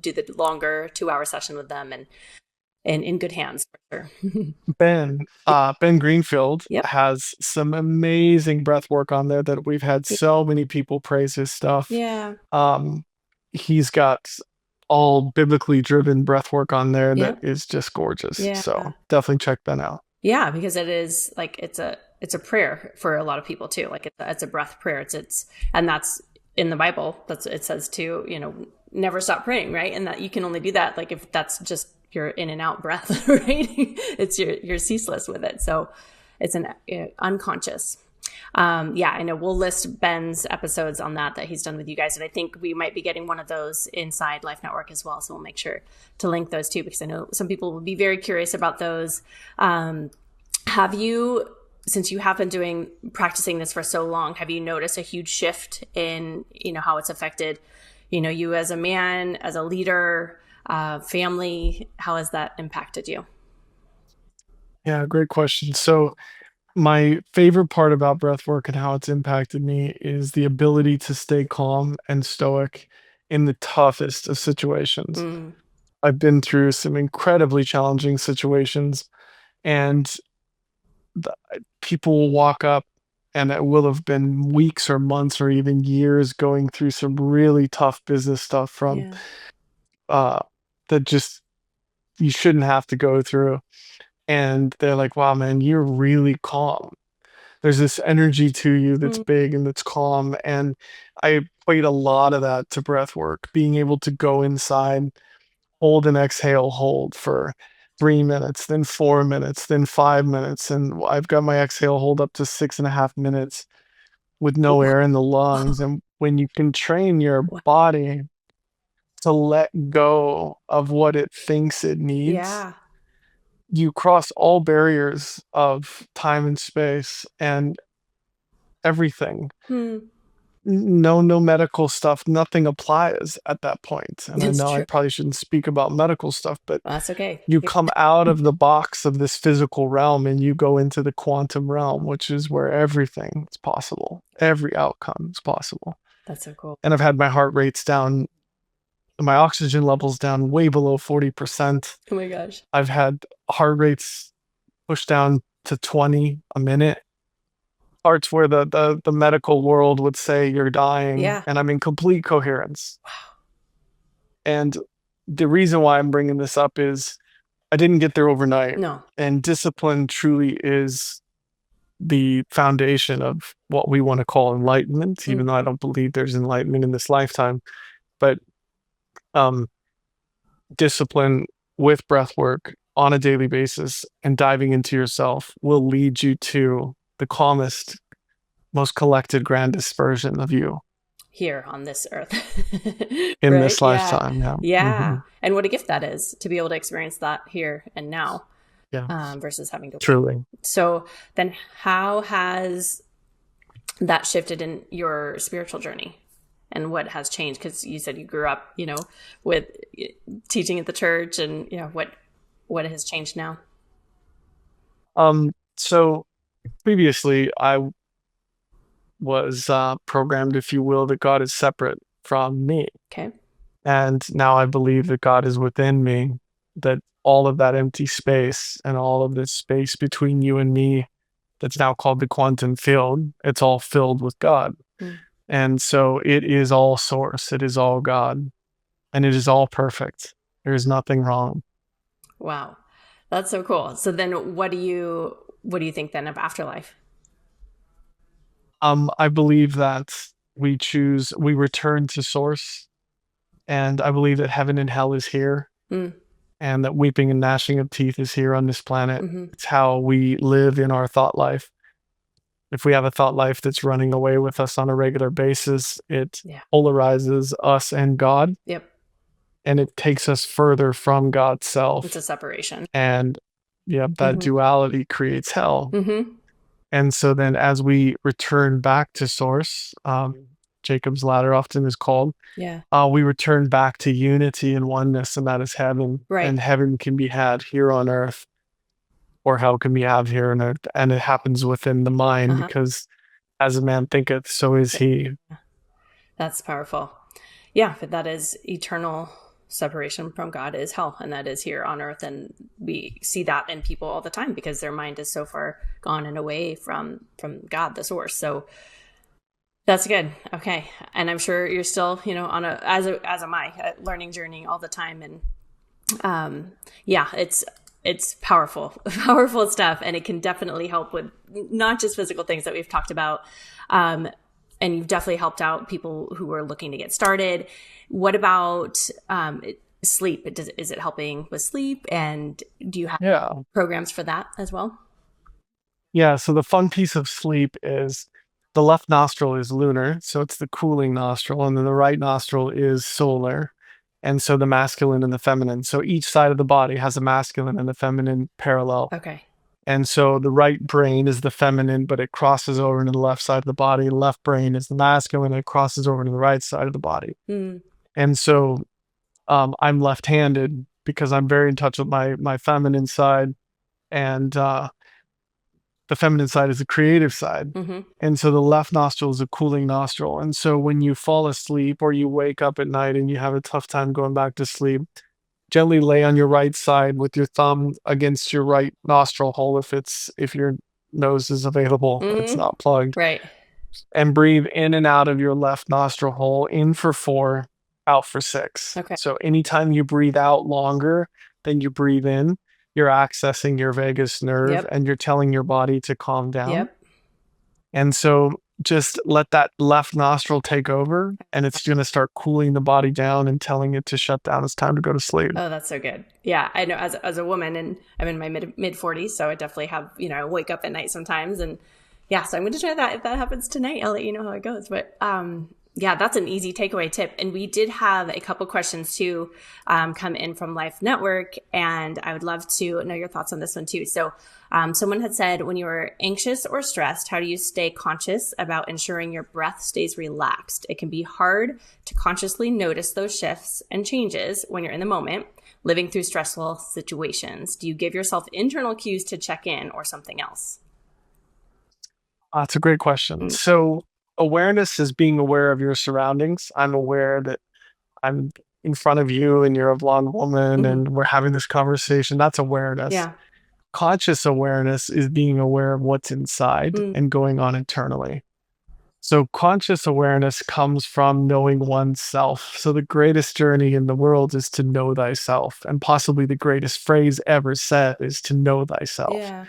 do the longer 2-hour session with them, and in good hands for sure. Ben Greenfield has some amazing breath work on there that we've had so many people praise his stuff. Yeah. He's got all biblically driven breath work on there that is just gorgeous. Yeah. So definitely check Ben out. Yeah, because it is like, it's a prayer for a lot of people too. Like it's a breath prayer. And that's in the Bible. It says to, never stop praying, right? And that you can only do that like if that's just your in and out breath, right? It's you're ceaseless with it. So it's an unconscious. I know we'll list Ben's episodes on that he's done with you guys. And I think we might be getting one of those inside Life Network as well. So we'll make sure to link those too, because I know some people will be very curious about those. Have you, since you have been practicing this for so long, have you noticed a huge shift in, how it's affected, you as a man, as a leader, family? How has that impacted you? Yeah, great question. So My favorite part about breath work and how it's impacted me is the ability to stay calm and stoic in the toughest of situations. Mm, I've been through some incredibly challenging situations, and the, people will walk up, and it will have been weeks or months or even years going through some really tough business stuff from yeah. uh, that just you shouldn't have to go through. And they're like, wow, man, you're really calm. There's this energy to you that's Mm. big and that's calm. And I equate a lot of that to breath work, being able to go inside, hold and exhale, hold for 3 minutes, then 4 minutes, then 5 minutes. And I've got my exhale hold up to 6.5 minutes with no Ooh. air in the lungs. And when you can train your Wow. body to let go of what it thinks it needs, Yeah. you cross all barriers of time and space and everything. Hmm. No medical stuff, nothing applies at that point. And I It's know I true. probably shouldn't speak about medical stuff, but That's okay. you come out of the box of this physical realm and you go into the quantum realm, which is where everything is possible. Every outcome is possible. That's so cool. And I've had my heart rates down, my oxygen levels down way below 40%. Oh my gosh. I've had heart rates pushed down to 20 a minute. Parts where the medical world would say you're dying, Yeah. and I'm in complete coherence. And the reason why I'm bringing this up is I didn't get there overnight, No. and discipline truly is the foundation of what we want to call enlightenment, Mm. even though I don't believe there's enlightenment in this lifetime. But um, discipline with breath work on a daily basis and diving into yourself will lead you to the calmest, most collected, grandest version of you Here on this earth. in Right? this Yeah. lifetime. Yeah. Yeah. Hmm. And what a gift that is to be able to experience that here and now, Yeah. versus having to. Truly. So then how has that shifted in your spiritual journey? And what has changed? Because you said you grew up, with teaching at the church, and what has changed now? So previously I was programmed, if you will, that God is separate from me. Okay. And now I believe that God is within me, that all of that empty space and all of this space between you and me that's now called the quantum field, it's all filled with God. Mm. And so it is all source, it is all God, and it is all perfect. There is nothing wrong. Wow, that's so cool. So then, what do you think then of afterlife? I believe that we return to source, and I believe that heaven and hell is here, Mm. and that weeping and gnashing of teeth is here on this planet. Hmm. It's how we live in our thought life. If we have a thought life that's running away with us on a regular basis, it Yeah. polarizes us and God, Yep. and it takes us further from God's It's a self. separation. And yeah, that Hmm. duality creates hell. Hmm. And so then as we return back to source, Jacob's ladder often is called, Yeah. we return back to unity and oneness, and that is heaven. Right. And heaven can be had here on earth, or hell can be had here on earth. And it happens within the mind, Uh-huh. because as a man thinketh, so is he. That's powerful. Yeah, but that is eternal separation from God is hell, and that is here on earth, and we see that in people all the time because their mind is so far gone and away from God, the source. So that's good. Okay, and I'm sure you're still, on as am I, a learning journey all the time, and yeah, it's powerful, powerful stuff, and it can definitely help with not just physical things that we've talked about. And you've definitely helped out people who are looking to get started. What about sleep? Is it helping with sleep? And do you have Yeah. programs for that as well? Yeah. So the fun piece of sleep is the left nostril is lunar, so it's the cooling nostril, and then the right nostril is solar. And so the masculine and the feminine. So each side of the body has a masculine and a feminine parallel. Okay. And so the right brain is the feminine, but it crosses over into the left side of the body. The left brain is the masculine, and it crosses over to the right side of the body. Mm. And so I'm left-handed because I'm very in touch with my feminine side. And the feminine side is the creative side. Mm-hmm. And so the left nostril is a cooling nostril. And so when you fall asleep or you wake up at night and you have a tough time going back to sleep, gently lay on your right side with your thumb against your right nostril hole if your nose is available, it's Mm-hmm. not plugged. Right. And breathe in and out of your left nostril hole, in for 4, out for 6. Okay. So anytime you breathe out longer than you breathe in, you're accessing your vagus nerve Yep. and you're telling your body to calm down. Yep. And so just let that left nostril take over, and it's going to start cooling the body down and telling it to shut down. It's time to go to sleep. Oh, that's so good. Yeah, I know as a woman, and I'm in my mid 40s, so I definitely have, I wake up at night sometimes, and yeah, so I'm going to try that. If that happens tonight, I'll let you know how it goes. But yeah, that's an easy takeaway tip. And we did have a couple questions too come in from Life Network, and I would love to know your thoughts on this one too. So someone had said, when you're anxious or stressed, how do you stay conscious about ensuring your breath stays relaxed? It can be hard to consciously notice those shifts and changes when you're in the moment, living through stressful situations. Do you give yourself internal cues to check in or something else? That's a great question. So awareness is being aware of your surroundings. I'm aware that I'm in front of you and you're a blonde woman and we're having this conversation. That's awareness. Yeah. Conscious awareness is being aware of what's inside and going on internally. So conscious awareness comes from knowing oneself. So the greatest journey in the world is to know thyself. And possibly the greatest phrase ever said is to know thyself. Yeah.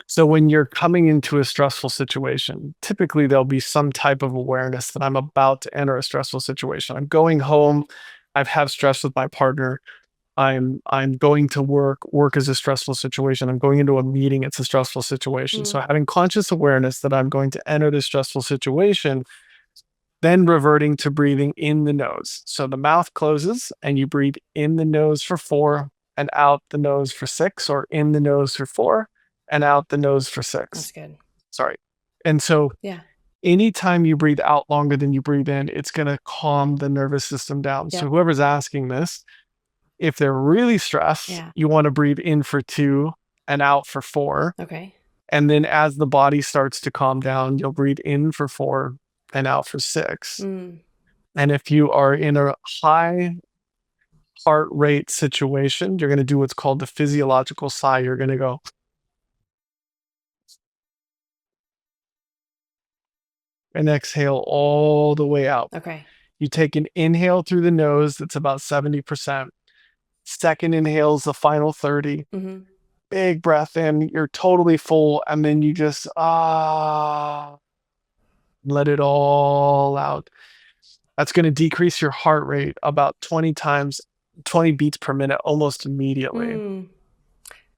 So when you're coming into a stressful situation, typically there'll be some type of awareness that I'm about to enter a stressful situation. I'm going home. I've had stress with my partner. I'm going to work. Work is a stressful situation. I'm going into a meeting. It's a stressful situation. So having conscious awareness that I'm going to enter this stressful situation, then reverting to breathing in the nose. So the mouth closes and you breathe in the nose for 4 and out the nose for 6, or in the nose for 4 and out the nose for 6. That's good. Sorry. And so Yeah. anytime you breathe out longer than you breathe in, it's going to calm the nervous system down. Yeah. So whoever's asking this, if they're really stressed, you want to breathe in for 2 and out for 4. Okay. And then as the body starts to calm down, you'll breathe in for 4 and out for 6. And if you are in a high heart rate situation, you're going to do what's called the physiological sigh. You're going to go and exhale all the way out. Okay. You take an inhale through the nose, that's about 70%. Second inhale is the final 30. Big breath in, you're totally full, and then you just let it all out. That's going to decrease your heart rate about 20 beats per minute almost immediately.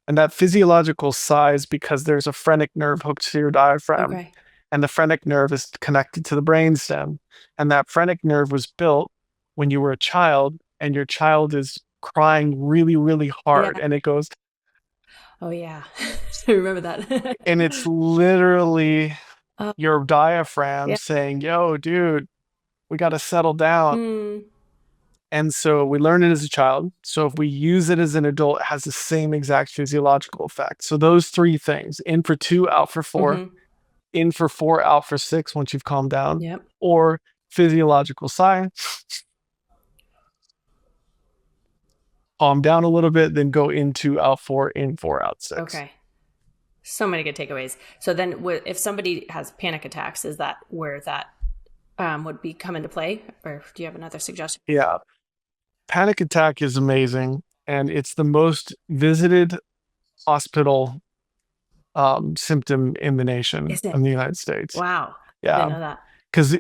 And that physiological sigh is because there's a phrenic nerve hooked to your diaphragm. Okay. And the phrenic nerve is connected to the brainstem. And that phrenic nerve was built when you were a child, and your child is crying really, really hard. And it goes, oh yeah, I remember that. and it's literally your diaphragm saying, yo, dude, we got to settle down. And so we learn it as a child. So if we use it as an adult, it has the same exact physiological effect. So those 3 things, in for 2, out for 4, in for 4, out for 6 once you've calmed down, or physiological sigh, calm down a little bit, then go into out 4, in 4, out 6. Okay. So many good takeaways. So then if somebody has panic attacks, is that where that would come into play? Or do you have another suggestion? Yeah. Panic attack is amazing. And it's the most visited hospital symptom in the nation, in the United States. Wow. Yeah. I didn't know that. Because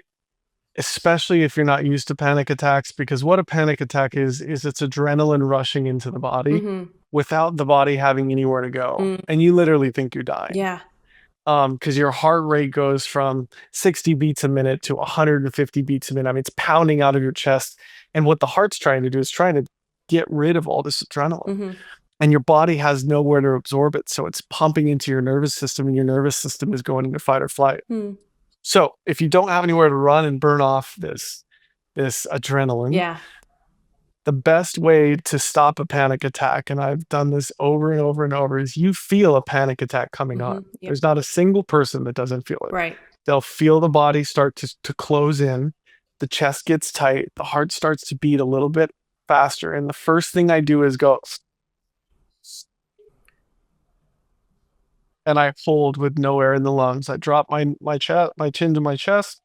especially if you're not used to panic attacks, because what a panic attack is it's adrenaline rushing into the body without the body having anywhere to go. And you literally think you're dying. Yeah. Because your heart rate goes from 60 beats a minute to 150 beats a minute. I mean, it's pounding out of your chest. And what the heart's trying to do is trying to get rid of all this adrenaline. And your body has nowhere to absorb it. So it's pumping into your nervous system, and your nervous system is going into fight or flight. So if you don't have anywhere to run and burn off this adrenaline, the best way to stop a panic attack, and I've done this over and over and over, is you feel a panic attack coming on. Yep. There's not a single person that doesn't feel it. Right. They'll feel the body start to close in, the chest gets tight, the heart starts to beat a little bit faster. And the first thing I do is go, and I hold with no air in the lungs. I drop my chin to my chest.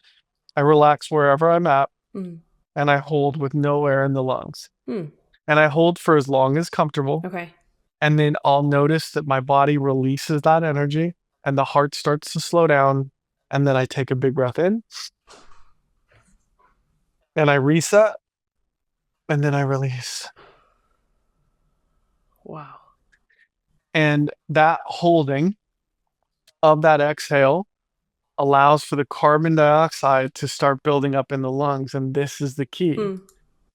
I relax wherever I'm at, and I hold with no air in the lungs. And I hold for as long as comfortable. Okay. And then I'll notice that my body releases that energy and the heart starts to slow down. And then I take a big breath in and I reset and then I release. Wow. And that holding of that exhale allows for the carbon dioxide to start building up in the lungs. And this is the key.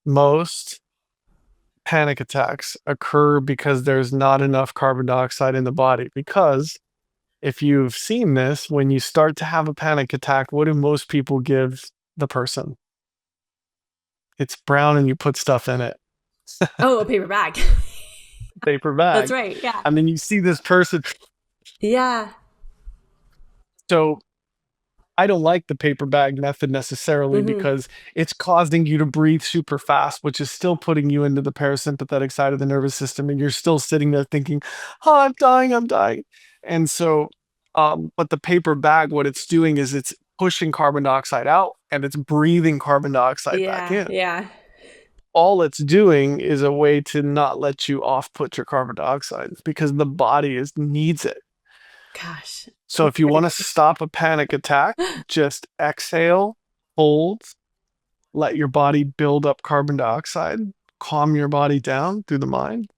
Most panic attacks occur because there's not enough carbon dioxide in the body. Because if you've seen this, when you start to have a panic attack, what do most people give the person? It's brown and you put stuff in it. Oh, a paper bag. Paper bag. That's right. Yeah. And then you see this person. Yeah. So I don't like the paper bag method necessarily because it's causing you to breathe super fast, which is still putting you into the parasympathetic side of the nervous system. And you're still sitting there thinking, oh, I'm dying. And so, but the paper bag, what it's doing is it's pushing carbon dioxide out and it's breathing carbon dioxide back in. Yeah. All it's doing is a way to not let you off-put your carbon dioxide because the body needs it. Gosh. So if you want to stop a panic attack, just exhale, hold, let your body build up carbon dioxide, calm your body down through the mind,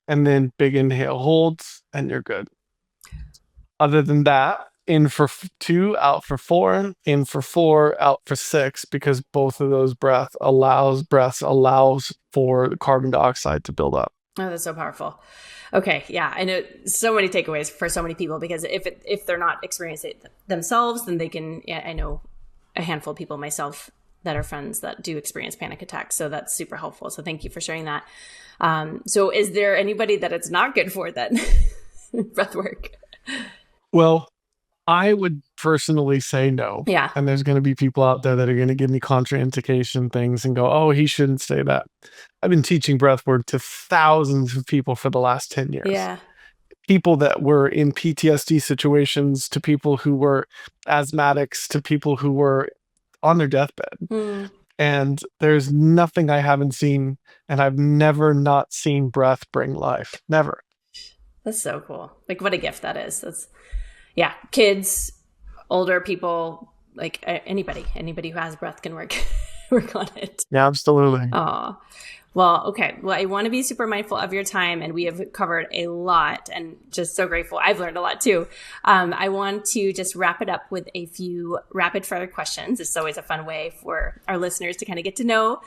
and then big inhale, hold, and you're good. Other than that, in for 2, out for 4, in for 4, out for 6, because both of those breaths allows for the carbon dioxide to build up. Oh, that's so powerful. Okay. Yeah. I know so many takeaways for so many people because if they're not experiencing it themselves, then they can, I know a handful of people myself that are friends that do experience panic attacks. So that's super helpful. So thank you for sharing that. So is there anybody that it's not good for then? Breath work? Well, I would personally say no. Yeah. And there's going to be people out there that are going to give me contraindication things and go, oh, he shouldn't say that. I've been teaching breathwork to thousands of people for the last 10 years. Yeah. People that were in PTSD situations, to people who were asthmatics, to people who were on their deathbed. And there's nothing I haven't seen, and I've never not seen breath bring life. Never. That's so cool. Like what a gift that is. That's, yeah, kids, older people, like anybody who has breath can work on it. Yeah, absolutely. Oh, well, okay. Well, I want to be super mindful of your time, and we have covered a lot and just so grateful. I've learned a lot too. I want to just wrap it up with a few rapid fire questions. It's always a fun way for our listeners to kind of get to know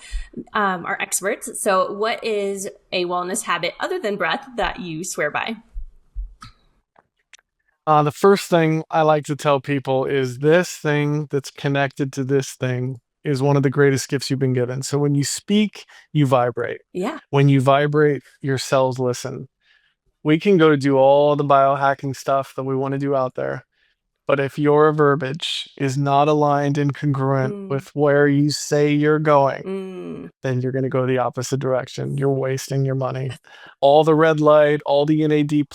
our experts. So what is a wellness habit other than breath that you swear by? The first thing I like to tell people is this thing that's connected to this thing is one of the greatest gifts you've been given. So when you speak, you vibrate. Yeah. When you vibrate, your cells listen. We can go do all the biohacking stuff that we want to do out there. But if your verbiage is not aligned and congruent with where you say you're going, then you're going to go the opposite direction. You're wasting your money. All the red light, all the NAD+,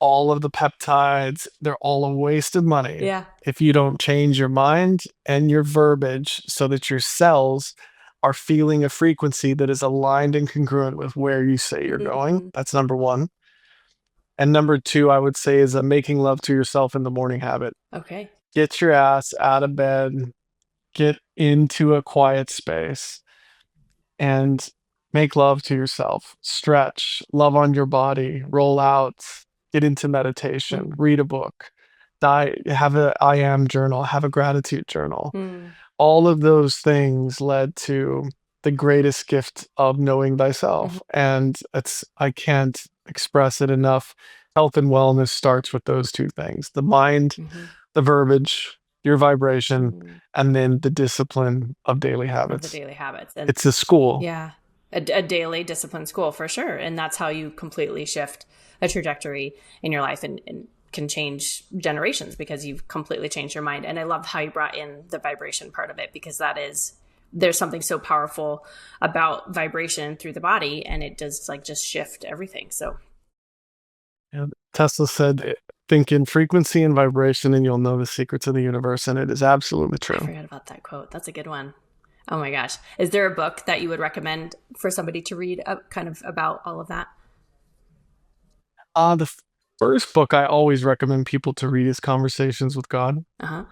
all of the peptides, they're all a waste of money if you don't change your mind and your verbiage so that your cells are feeling a frequency that is aligned and congruent with where you say you're going. That's number one. And number two, I would say, is a making love to yourself in the morning habit. Okay. Get your ass out of bed, get into a quiet space, and make love to yourself. Stretch, love on your body, roll out, get into meditation, read a book, have a I am journal, have a gratitude journal. All of those things led to the greatest gift of knowing thyself. And I can't express it enough. Health and wellness starts with those two things: the mind, the verbiage, your vibration, and then the discipline of daily habits. And it's a school. Yeah. a daily discipline school for sure. And that's how you completely shift a trajectory in your life and can change generations because you've completely changed your mind. And I love how you brought in the vibration part of it, because that is, there's something so powerful about vibration through the body, and it does like just shift everything. So And Tesla said, think in frequency and vibration and you'll know the secrets of the universe. And it is absolutely I true. forgot about that quote. That's a good one. Oh my gosh. Is there a book that you would recommend for somebody to read kind of about all of that? The first book I always recommend people to read is Conversations with God. Uh-huh.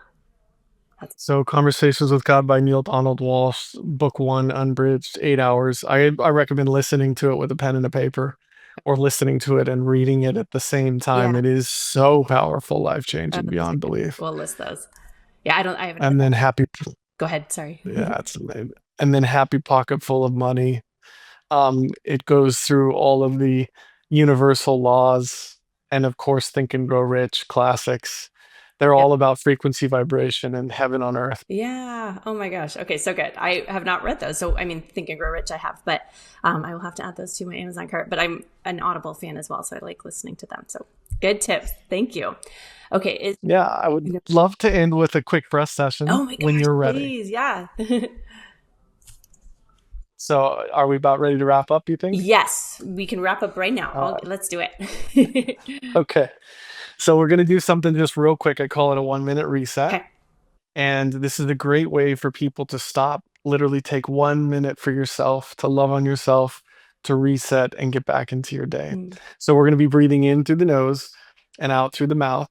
So Conversations with God by Neil Donald Walsh, book 1, unbridged, 8 hours. I recommend listening to it with a pen and a paper, or listening to it and reading it at the same time. Yeah. It is so powerful, life-changing Those are beyond good. belief. We'll list those. Yeah, I haven't heard And then that. Happy, Go ahead. Sorry. yeah, it's amazing. And then Happy Pocket Full of Money. It goes through all of the universal laws, and of course, Think and Grow Rich classics. They're Yep. all about frequency, vibration, and heaven on earth. Yeah. Oh my gosh. Okay. So good. I have not read those. So, I mean, Think and Grow Rich I have, but I will have to add those to my Amazon cart. But I'm an Audible fan as well. So I like listening to them. So good tips. Thank you. Okay. Yeah, I would love to end with a quick breath session Oh my when gosh. you're ready. Please. Yeah. So, are we about ready to wrap up, you think? Yes. We can wrap up right now. Uh, Let's do it. okay. So, we're going to do something just real quick. I call it a 1 minute reset. Okay. And this is a great way for people to stop, literally take 1 minute for yourself, to love on yourself, to reset and get back into your day. So, we're going to be breathing in through the nose and out through the mouth.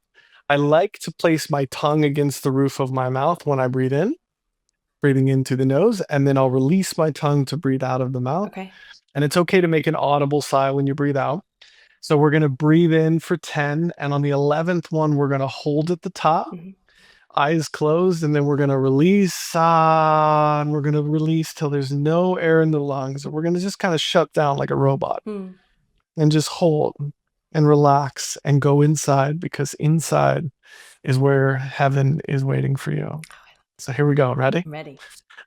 I like to place my tongue against the roof of my mouth when I breathe in, breathing into the nose, and then I'll release my tongue to breathe out of the mouth. Okay. And it's okay to make an audible sigh when you breathe out. So we're going to breathe in for 10. And on the 11th one, we're going to hold at the top, eyes closed, and then we're going to release. And we're going to release till there's no air in the lungs. We're going to just kind of shut down like a robot and just hold and relax and go inside, because inside is where heaven is waiting for you. So here we go. Ready? I'm ready.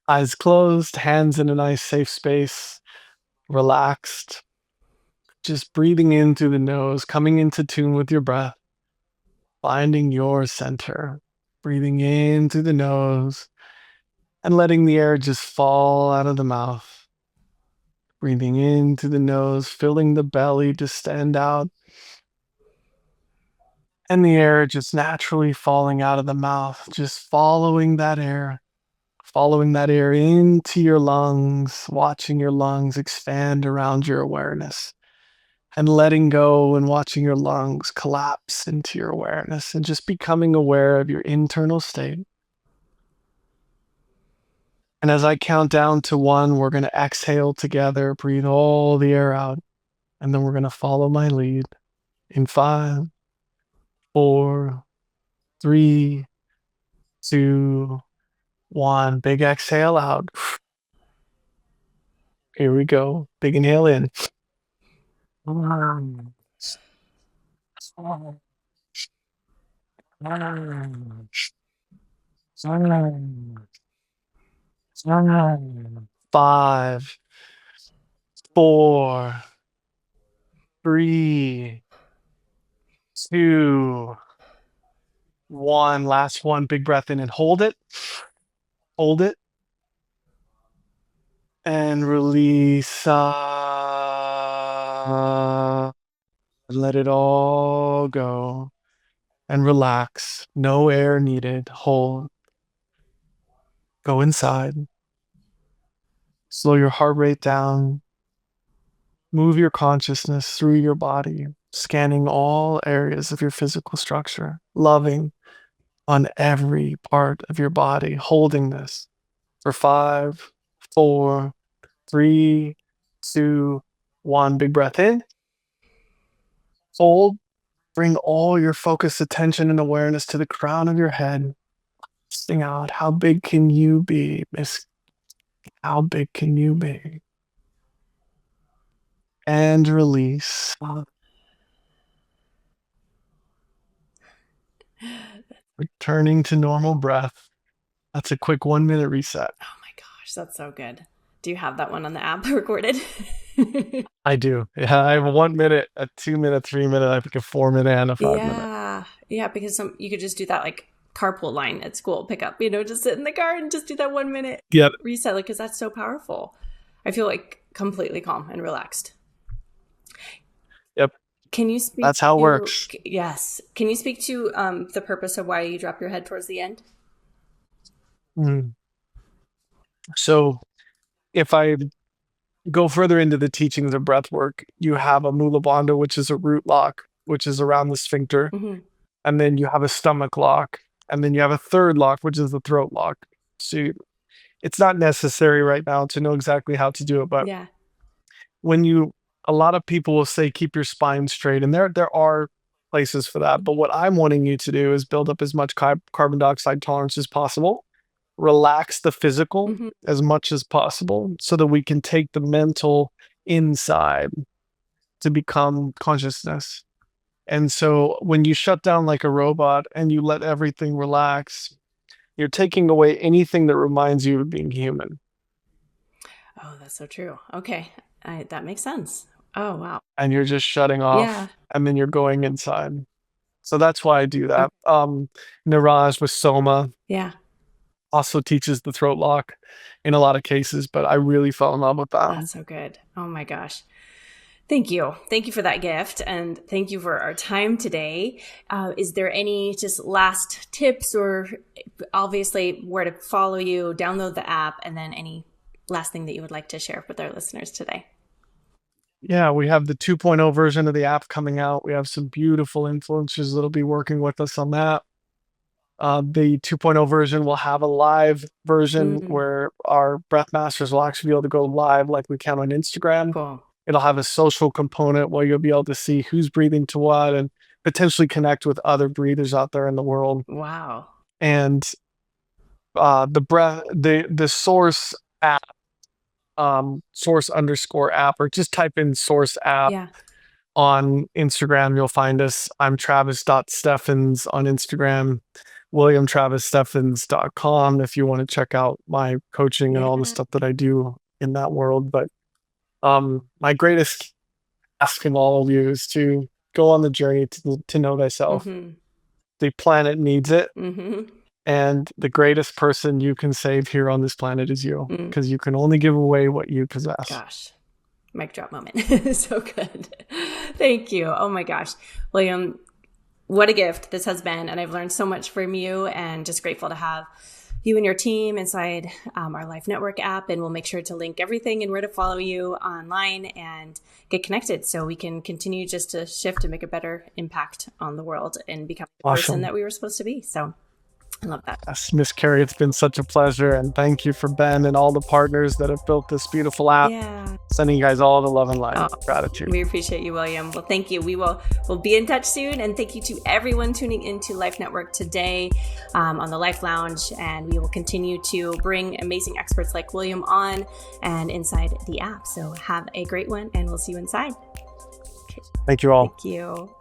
Eyes closed, hands in a nice safe space, relaxed, just breathing in through the nose, coming into tune with your breath, finding your center, breathing in through the nose and letting the air just fall out of the mouth. Breathing in through the nose, filling the belly to stand out, and the air just naturally falling out of the mouth, just following that air into your lungs, watching your lungs expand around your awareness, and letting go and watching your lungs collapse into your awareness, and just becoming aware of your internal state. And as I count down to 1, we're going to exhale together, breathe all the air out, and then we're going to follow my lead in 5, 4, 3, 2, 1. Big exhale out. Here we go. Big inhale in. 5, 4, 3, 2, 1. Last one. Big breath in and hold it. Hold it. And release. Let it all go. And relax. No air needed. Hold. Go inside. Slow your heart rate down. Move your consciousness through your body, scanning all areas of your physical structure, loving on every part of your body, holding this for 5, 4, 3, 2, 1. Big breath in. Hold. Bring all your focused attention and awareness to the crown of your head. Sing out, how big can you be, Miss? How big can you be? And release. Returning to normal breath. That's a quick 1 minute reset. Oh my gosh, that's so good. Do you have that one on the app recorded? I do. Yeah, I have a 1 minute, a 2 minute, 3 minute, I think a 4 minute and a 5 minute. Yeah, because you could just do that like carpool line at school pickup, just sit in the car and just do that 1 minute reset, because that's so powerful. I feel like completely calm and relaxed. Yep. Can you speak? That's how it works. Yes. Can you speak to the purpose of why you drop your head towards the end? So if I go further into the teachings of breath work, you have a mula bandha, which is a root lock, which is around the sphincter. Mm-hmm. And then you have a stomach lock. And then you have a third lock, which is the throat lock. So it's not necessary right now to know exactly how to do it. But a lot of people will say, keep your spine straight. And there are places for that. But what I'm wanting you to do is build up as much carbon dioxide tolerance as possible. Relax the physical as much as possible so that we can take the mental inside to become consciousness. And so when you shut down like a robot and you let everything relax, you're taking away anything that reminds you of being human. Oh, that's so true. Okay. That makes sense. Oh, wow. And you're just shutting off and then you're going inside. So that's why I do that. Niraj with Soma. Yeah. Also teaches the throat lock in a lot of cases, but I really fell in love with that. That's so good. Oh my gosh. Thank you. Thank you for that gift. And thank you for our time today. Is there any just last tips, or obviously where to follow you, download the app, and then any last thing that you would like to share with our listeners today? Yeah, we have the 2.0 version of the app coming out. We have some beautiful influencers that'll be working with us on that. The 2.0 version will have a live version where our breath masters will actually be able to go live like we can on Instagram. Cool. It'll have a social component where you'll be able to see who's breathing to what and potentially connect with other breathers out there in the world. Wow. And the source app, source_app, or just type in source app on Instagram. You'll find us. I'm Travis.Steffens on Instagram. WilliamTravisSteffens.com if you want to check out my coaching and all the stuff that I do in that world. But my greatest ask of all of you is to go on the journey to know thyself. The planet needs it. And the greatest person you can save here on this planet is you, because you can only give away what you possess. Gosh, mic drop moment. So good. Thank you. Oh my gosh. William, what a gift this has been. And I've learned so much from you, and just grateful to have you and your team inside our Life Network app. And we'll make sure to link everything and where to follow you online and get connected so we can continue just to shift and make a better impact on the world and become the person that we were supposed to be. So I love that. Yes, Miss Karie, it's been such a pleasure. And thank you for Ben and all the partners that have built this beautiful app. Sending you guys all the love and light. Gratitude. We appreciate you, William. Well, thank you. We'll be in touch soon. And thank you to everyone tuning into Life Network today on the Life Lounge. And we will continue to bring amazing experts like William on and inside the app. So have a great one, and we'll see you inside. Thank you all. Thank you.